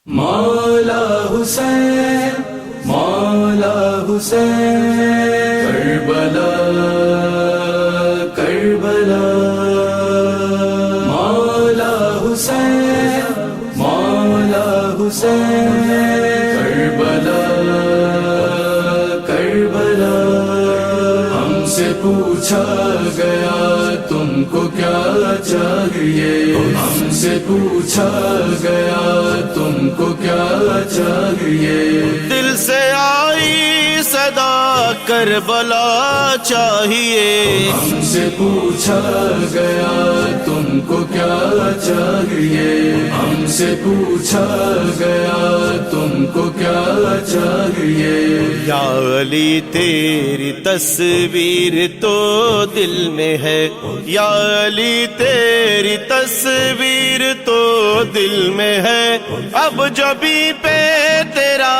مولا حسین مولا حسین کربلا کربلا مولا حسین مولا حسین کربلا کربلا ہم سے پوچھا گیا تم کو کیا چاہیے، ہم سے پوچھا گیا تم کو کیا چاہیے، دل سے آئی صدا کربلا چاہیے، ہم سے پوچھا گیا تم کو کیا چاہیے، ہم سے پوچھا گیا تم کو کیا چاہیے، یا علی تیری تصویر تو دل میں ہے، یا علی تیری تصویر تو دل میں ہے، اب جبھی پہ تیرا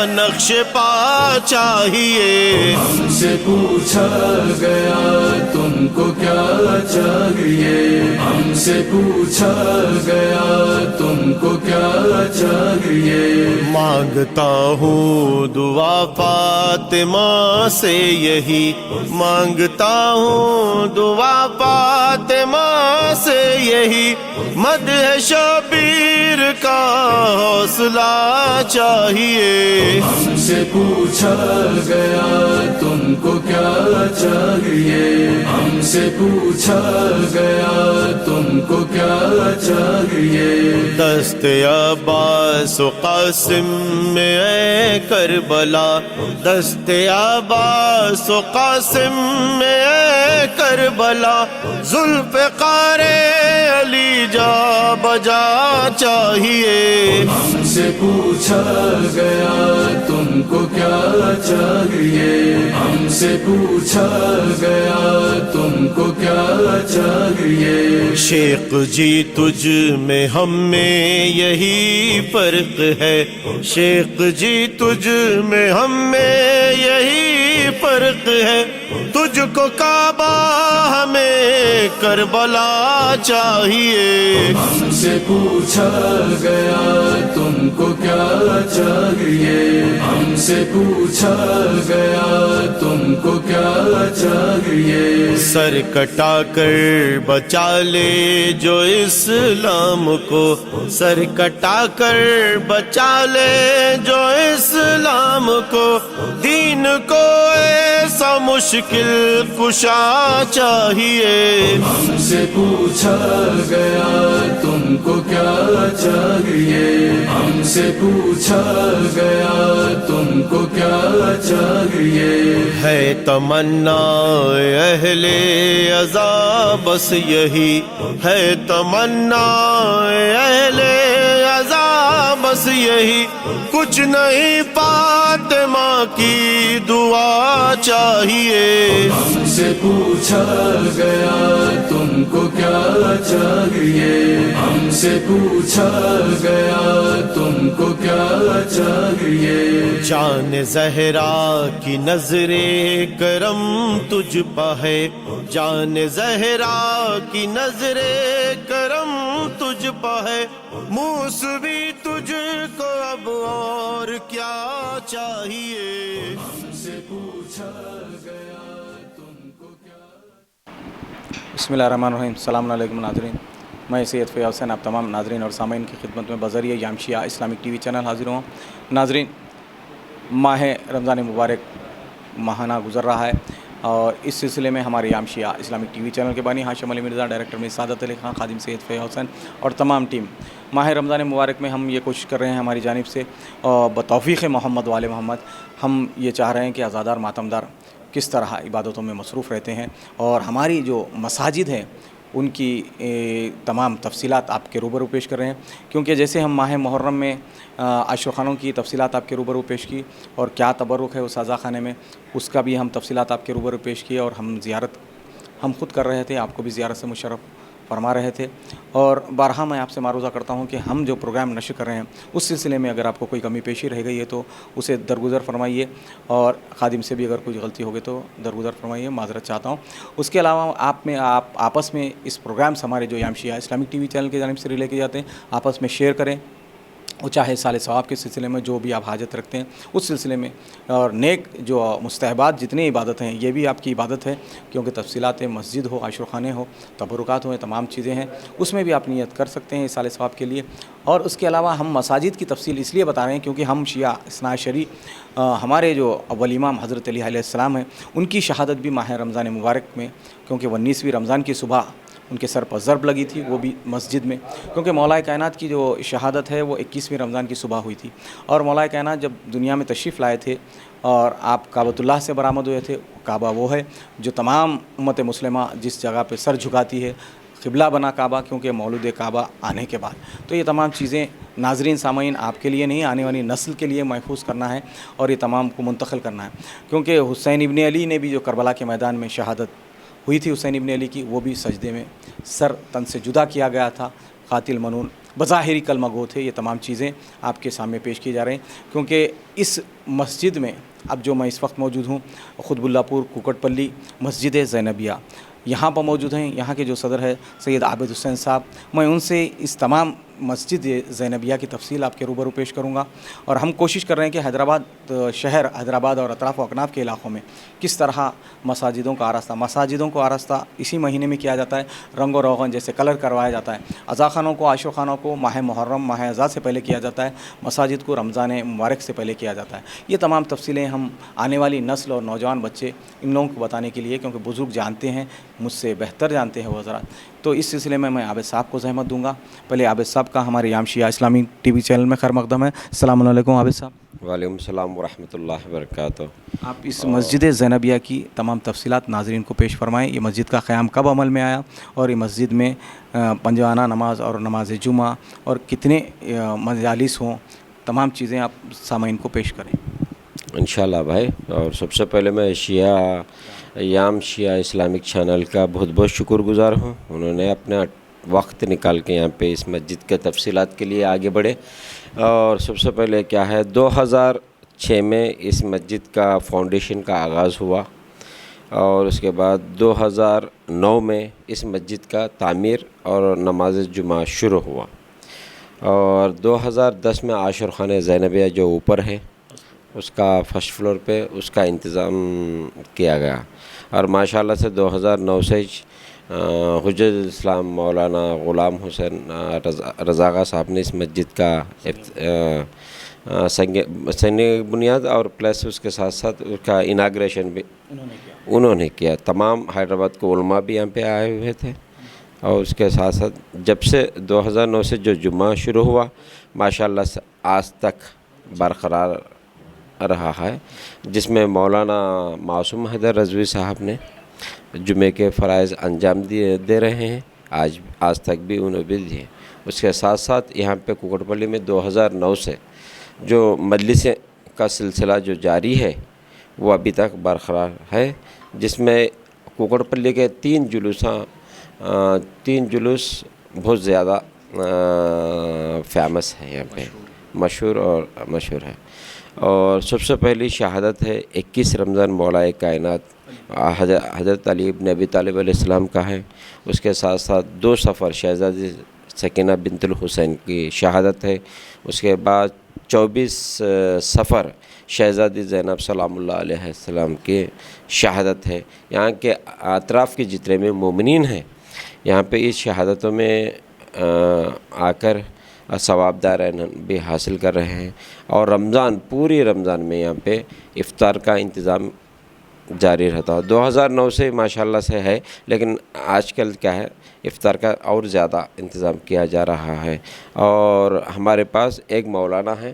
نقش پا چاہیے، ہم سے پوچھا گیا تم کو کیا چاہیے، ہم سے پوچھا گیا تم کو کیا چاہیے، مانگتا ہوں دعا فاطمہ سے یہی، مانگتا ہوں دعا فاطمہ سے یہی، مدح شبیر کا حوصلہ چاہیے، ہم سے پوچھا گیا تم کو کیا چاہیے، ہم سے پوچھا گیا تم کو کیا چاہیے، دست عباس و قاسم میں اے کربلا، دست عباس و قاسم میں اے کربلا، ذوالفقار علی جا بجا چاہیے، ہم سے پوچھا گیا تم کو کیا چاہیے، ہم سے پوچھا گیا تم کو کیا چاہیے، شیخ جی تجھ میں ہم میں یہی فرق ہے، شیخ جی تجھ میں ہم میں یہی فرق ہے، تجھ کو کعبہ ہمیں کربلا چاہیے، ہم سے پوچھا گیا تم کو کیا چاہیے، ہم سے پوچھا گیا تم کو کیا چاہیے، سر کٹا کر بچا لے جو اسلام کو، سر کٹا کر بچا لے جو اسلام کو، دین کو ایسا مشکل کشا چاہیے، ہم سے پوچھا گیا تم کو کیا چاہیے، ہم سے پوچھا گیا تم کو کیا چاہیے، ہے تمنا اہل عزا بس یہی، ہے تمنا اہل عزا بس یہی، کچھ نہیں فاطمہ کی دعا چاہیے، ہم سے پوچھا گیا تم کو کیا چاہیے، ہم سے پوچھا گیا تم کو کیا چاہیے، جان زہرا کی نظر کرم تجھ پہ ہے، جان زہرا کی نظر کرم تجھ پہ ہے، موسوی تجھ کو اب اور کیا چاہیے، ہم سے پوچھا گیا تم کو کیا۔ بسم اللہ الرحمن الرحیم، السلام علیکم ناظرین، میں سید فیاض حسین آپ تمام ناظرین اور سامعین کی خدمت میں بذریعہ یامشیہ اسلامک ٹی وی چینل حاضر ہوں۔ ناظرین، ماہ رمضان مبارک ماہانہ گزر رہا ہے اور اس سلسلے میں ہمارے یامشیہ اسلامک ٹی وی چینل کے بانی ہاشم علی مرزا، ڈائریکٹر میں سعادت علی خان، خادم سید فیاض حسین اور تمام ٹیم، ماہ رمضان مبارک میں ہم یہ کوشش کر رہے ہیں ہماری جانب سے اور بتوفیق محمد وال محمد ہم یہ چاہ رہے ہیں کہ عزادار ماتمدار کس طرح عبادتوں میں مصروف رہتے ہیں اور ہماری جو مساجد ہیں ان کی تمام تفصیلات آپ کے روبرو پیش کر رہے ہیں، کیونکہ جیسے ہم ماہ محرم میں عاشق خانوں کی تفصیلات آپ کے روبرو پیش کی اور کیا تبرک ہے اس عزا خانے میں، اس کا بھی ہم تفصیلات آپ کے روبرو پیش کیے اور ہم زیارت ہم خود کر رہے تھے، آپ کو بھی زیارت سے مشرف فرما رہے تھے، اور بارہا میں آپ سے معروضہ کرتا ہوں کہ ہم جو پروگرام نشر کر رہے ہیں اس سلسلے میں اگر آپ کو کوئی کمی پیشی رہ گئی ہے تو اسے درگزر فرمائیے، اور خادم سے بھی اگر کوئی غلطی ہوگی تو درگزر فرمائیے، معذرت چاہتا ہوں۔ اس کے علاوہ آپ آپس میں اس پروگرام سے ہمارے جو یامشیہ اسلامک ٹی وی چینل کی جانب سے ریلے کیے جاتے ہیں آپس میں شیئر کریں، وہ چاہے سال ثواب کے سلسلے میں جو بھی آپ حاجت رکھتے ہیں اس سلسلے میں، اور نیک جو مستحبات جتنی عبادت ہیں یہ بھی آپ کی عبادت ہے، کیونکہ تفصیلات مسجد ہو، عاشور خانے ہو، تبرکات ہو، تمام چیزیں ہیں، اس میں بھی آپ نیت کر سکتے ہیں سال ثواب کے لیے۔ اور اس کے علاوہ ہم مساجد کی تفصیل اس لیے بتا رہے ہیں کیونکہ ہم شیعہ اثنا عشری، ہمارے جو اول امام حضرت علی علیہ السلام ہیں ان کی شہادت بھی ماہ رمضان مبارک میں، کیونکہ 19ویں رمضان کی صبح ان کے سر پر ضرب لگی تھی، وہ بھی مسجد میں، کیونکہ مولا کائنات کی جو شہادت ہے وہ 21ویں رمضان کی صبح ہوئی تھی، اور مولا کائنات جب دنیا میں تشریف لائے تھے اور آپ کعبۃ اللہ سے برآمد ہوئے تھے، کعبہ وہ ہے جو تمام امت مسلمہ جس جگہ پہ سر جھکاتی ہے، قبلہ بنا کعبہ، کیونکہ مولود کعبہ آنے کے بعد۔ تو یہ تمام چیزیں ناظرین سامعین آپ کے لیے نہیں، آنے والی نسل کے لیے محفوظ کرنا ہے اور یہ تمام کو منتقل کرنا ہے، کیونکہ حسین ابن علی نے بھی جو کربلا کے میدان میں شہادت ہوئی تھی حسین ابن علی کی، وہ بھی سجدے میں سر تن سے جدا کیا گیا تھا، قاتل منون بظاہری کلمہ گو تھے۔ یہ تمام چیزیں آپ کے سامنے پیش کی جا رہی ہیں، کیونکہ اس مسجد میں اب جو میں اس وقت موجود ہوں قطب اللہ پور کوکٹ پلی مسجد زینبیہ، یہاں پر موجود ہیں، یہاں کے جو صدر ہے سید عابد حسین صاحب، میں ان سے اس تمام مسجد زینبیہ کی تفصیل آپ کے روبرو پیش کروں گا۔ اور ہم کوشش کر رہے ہیں کہ حیدرآباد شہر، حیدرآباد اور اطراف و اکناف کے علاقوں میں کس طرح مساجدوں کو آراستہ اسی مہینے میں کیا جاتا ہے، رنگ و روغن جیسے کلر کروایا جاتا ہے، عزا خانوں کو، عاشور خانوں کو ماہ محرم، ماہ عزا سے پہلے کیا جاتا ہے، مساجد کو رمضان مبارک سے پہلے کیا جاتا ہے۔ یہ تمام تفصیلیں ہم آنے والی نسل اور نوجوان بچے ان لوگوں کو بتانے کے لیے، کیونکہ بزرگ جانتے ہیں، مجھ سے بہتر جانتے ہیں وہ حضرات، تو اس سلسلے میں عابد صاحب کو زحمت دوں گا۔ پہلے عابد صاحب کا ہمارے یام شیعہ اسلامی ٹی وی چینل میں خیر مقدم ہے۔ السلام علیکم عابد صاحب۔ وعلیکم السلام ورحمۃ اللہ وبرکاتہ۔ آپ اس مسجد زینبیہ کی تمام تفصیلات ناظرین کو پیش فرمائیں، یہ مسجد کا قیام کب عمل میں آیا، اور یہ مسجد میں پنجوانہ نماز اور نماز جمعہ اور کتنے مجالس ہوں، تمام چیزیں آپ سامعین کو پیش کریں۔ انشاءاللہ بھائی، اور سب سے پہلے میں یام شیعہ اسلامک چینل کا بہت بہت شکر گزار ہوں، انہوں نے اپنا وقت نکال کے یہاں پہ اس مسجد کے تفصیلات کے لیے آگے بڑھے۔ اور سب سے پہلے کیا ہے، 2006 میں اس مسجد کا فاؤنڈیشن کا آغاز ہوا، اور اس کے بعد 2009 میں اس مسجد کا تعمیر اور نماز جمعہ شروع ہوا، اور 2010 میں عاشور خانے زینبیہ جو اوپر ہے اس کا فرسٹ فلور پہ اس کا انتظام کیا گیا، اور ماشاءاللہ سے 2009 سے حجت الاسلام مولانا غلام حسین رضاغا صاحب نے اس مسجد کا سنگ بنیاد اور پلس اس کے ساتھ ساتھ اس کا اناگریشن بھی انہوں نے کیا۔ تمام حیدرآباد کے علماء بھی یہاں پہ آئے ہوئے تھے، اور اس کے ساتھ ساتھ جب سے 2009 سے جو جمعہ شروع ہوا ماشاءاللہ سے آج تک برقرار رہا ہے، جس میں مولانا معصوم حیدر رضوی صاحب نے جمعے کے فرائض انجام دے رہے ہیں، آج تک بھی انہوں بھی دیے۔ اس کے ساتھ ساتھ یہاں پہ کوکٹ پلی میں 2009 سے جو مجلس کا سلسلہ جو جاری ہے وہ ابھی تک برقرار ہے، جس میں کوکٹ پلی کے 3 جلوس بہت زیادہ فیمس ہے، یہاں پہ مشہور ہے۔ اور سب سے پہلی شہادت ہے 21 رمضان مولا کائنات حضرت علی ابن ابی طالب علیہ السلام کا ہے۔ اس کے ساتھ ساتھ 2 سفر شہزادی سکینہ بنت الحسین کی شہادت ہے۔ اس کے بعد 24 سفر شہزادی زینب سلام اللہ علیہ السلام کی شہادت ہے۔ یہاں کے اطراف کے جتنے میں مومنین ہیں یہاں پہ اس شہادتوں میں آ کر ثواب دار بھی حاصل کر رہے ہیں، اور پوری رمضان میں یہاں پہ افطار کا انتظام جاری رہتا ہے۔ 2009 سے ماشاءاللہ سے ہے، لیکن آج کل کیا ہے افطار کا اور زیادہ انتظام کیا جا رہا ہے۔ اور ہمارے پاس ایک مولانا ہے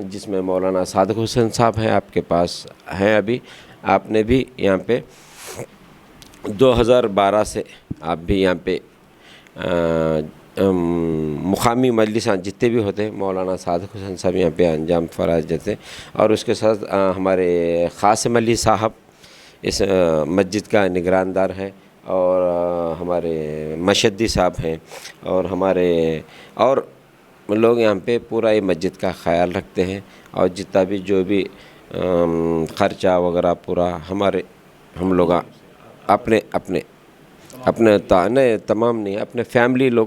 جس میں مولانا صادق حسین صاحب ہیں، آپ کے پاس ہیں ابھی، آپ نے بھی یہاں پہ 2012 سے آپ بھی یہاں پہ مقامی مجلساں جتنے بھی ہوتے ہیں مولانا صادق حسین صاحب یہاں پہ انجام فرائض دیتے ہیں، اور اس کے ساتھ ہمارے قاسم علی صاحب اس مسجد کا نگراندار ہے، اور ہمارے مشدی صاحب ہیں، اور ہمارے اور لوگ یہاں پہ پورا یہ مسجد کا خیال رکھتے ہیں، اور جتنا بھی جو بھی خرچہ وغیرہ پورا ہم لوگ اپنے تمام نہیں، اپنے فیملی لوگ